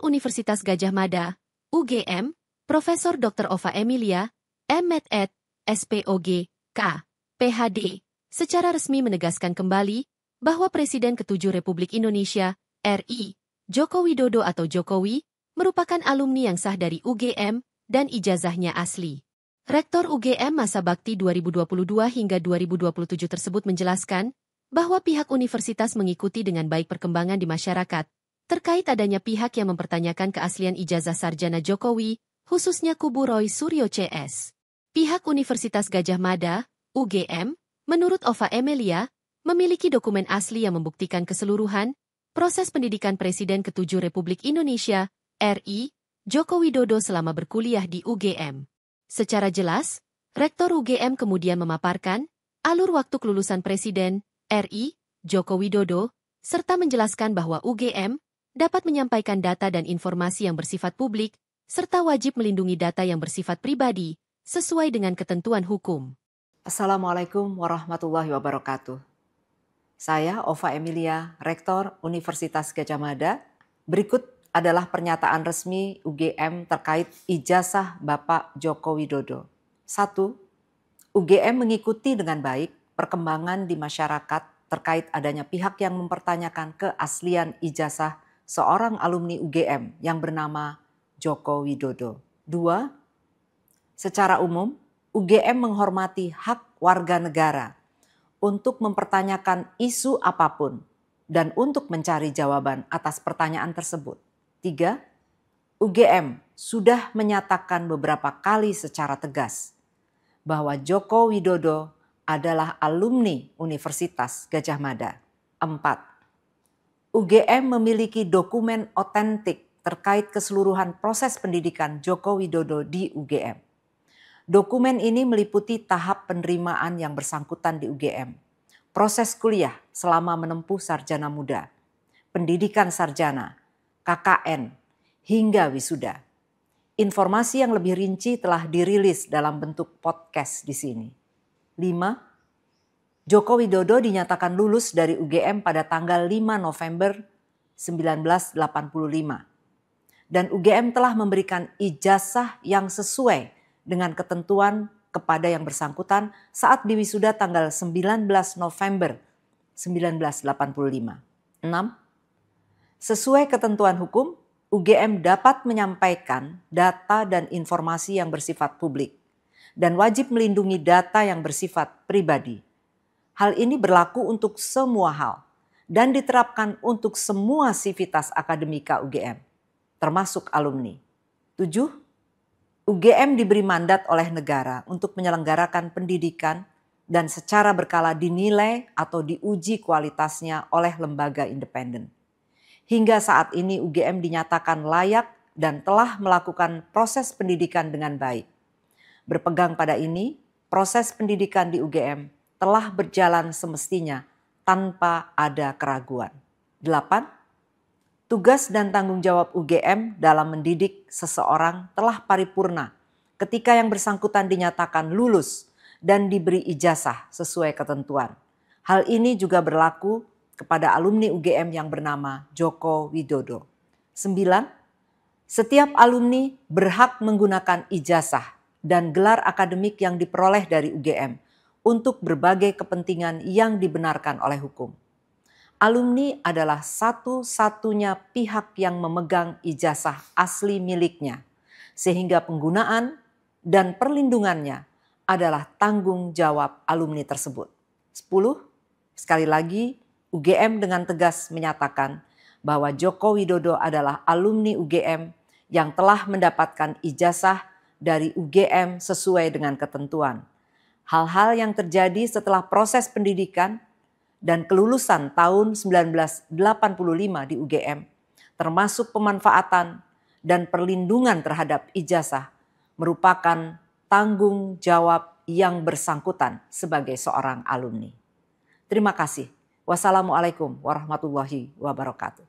Universitas Gadjah Mada, UGM, Profesor Dr. Ova Emilia, M.Med.Ed, SPOG, K, PhD, secara resmi menegaskan kembali bahwa Presiden ke-7 Republik Indonesia, RI, Joko Widodo atau Jokowi, merupakan alumni yang sah dari UGM dan ijazahnya asli. Rektor UGM masa bakti 2022 hingga 2027 tersebut menjelaskan bahwa pihak universitas mengikuti dengan baik perkembangan di masyarakat terkait adanya pihak yang mempertanyakan keaslian ijazah sarjana Jokowi, khususnya kubu Roy Suryo CS. Pihak Universitas Gadjah Mada, UGM, menurut Ova Emilia, memiliki dokumen asli yang membuktikan keseluruhan proses pendidikan Presiden ke-7 Republik Indonesia, RI, Joko Widodo selama berkuliah di UGM. Secara jelas, Rektor UGM kemudian memaparkan alur waktu kelulusan Presiden, RI, Joko Widodo, serta menjelaskan bahwa UGM dapat menyampaikan data dan informasi yang bersifat publik, serta wajib melindungi data yang bersifat pribadi, sesuai dengan ketentuan hukum. Assalamualaikum warahmatullahi wabarakatuh. Saya Ova Emilia, Rektor Universitas Gadjah Mada. Berikut adalah pernyataan resmi UGM terkait ijazah Bapak Joko Widodo. 1. UGM mengikuti dengan baik perkembangan di masyarakat terkait adanya pihak yang mempertanyakan keaslian ijazah seorang alumni UGM yang bernama Joko Widodo. 2. Secara umum, UGM menghormati hak warga negara untuk mempertanyakan isu apapun dan untuk mencari jawaban atas pertanyaan tersebut. 3. UGM sudah menyatakan beberapa kali secara tegas bahwa Joko Widodo adalah alumni Universitas Gadjah Mada. 4. UGM memiliki dokumen otentik terkait keseluruhan proses pendidikan Joko Widodo di UGM. Dokumen ini meliputi tahap penerimaan yang bersangkutan di UGM, proses kuliah selama menempuh sarjana muda, pendidikan sarjana, KKN, hingga wisuda. Informasi yang lebih rinci telah dirilis dalam bentuk podcast di sini. 5. Joko Widodo dinyatakan lulus dari UGM pada tanggal 5 November 1985. Dan UGM telah memberikan ijazah yang sesuai dengan ketentuan kepada yang bersangkutan saat diwisuda tanggal 19 November 1985. 6. Sesuai ketentuan hukum, UGM dapat menyampaikan data dan informasi yang bersifat publik dan wajib melindungi data yang bersifat pribadi. Hal ini berlaku untuk semua hal dan diterapkan untuk semua sivitas akademika UGM, termasuk alumni. 7. UGM diberi mandat oleh negara untuk menyelenggarakan pendidikan dan secara berkala dinilai atau diuji kualitasnya oleh lembaga independen. Hingga saat ini UGM dinyatakan layak dan telah melakukan proses pendidikan dengan baik. Berpegang pada ini, proses pendidikan di UGM telah berjalan semestinya tanpa ada keraguan. 8. Tugas dan tanggung jawab UGM dalam mendidik seseorang telah paripurna ketika yang bersangkutan dinyatakan lulus dan diberi ijazah sesuai ketentuan. Hal ini juga berlaku kepada alumni UGM yang bernama Joko Widodo. 9. Setiap alumni berhak menggunakan ijazah dan gelar akademik yang diperoleh dari UGM untuk berbagai kepentingan yang dibenarkan oleh hukum. Alumni adalah satu-satunya pihak yang memegang ijazah asli miliknya, sehingga penggunaan dan perlindungannya adalah tanggung jawab alumni tersebut. 10. Sekali lagi, UGM dengan tegas menyatakan bahwa Joko Widodo adalah alumni UGM yang telah mendapatkan ijazah dari UGM sesuai dengan ketentuan. Hal-hal yang terjadi setelah proses pendidikan dan kelulusan tahun 1985 di UGM, termasuk pemanfaatan dan perlindungan terhadap ijazah, merupakan tanggung jawab yang bersangkutan sebagai seorang alumni. Terima kasih. Wassalamualaikum warahmatullahi wabarakatuh.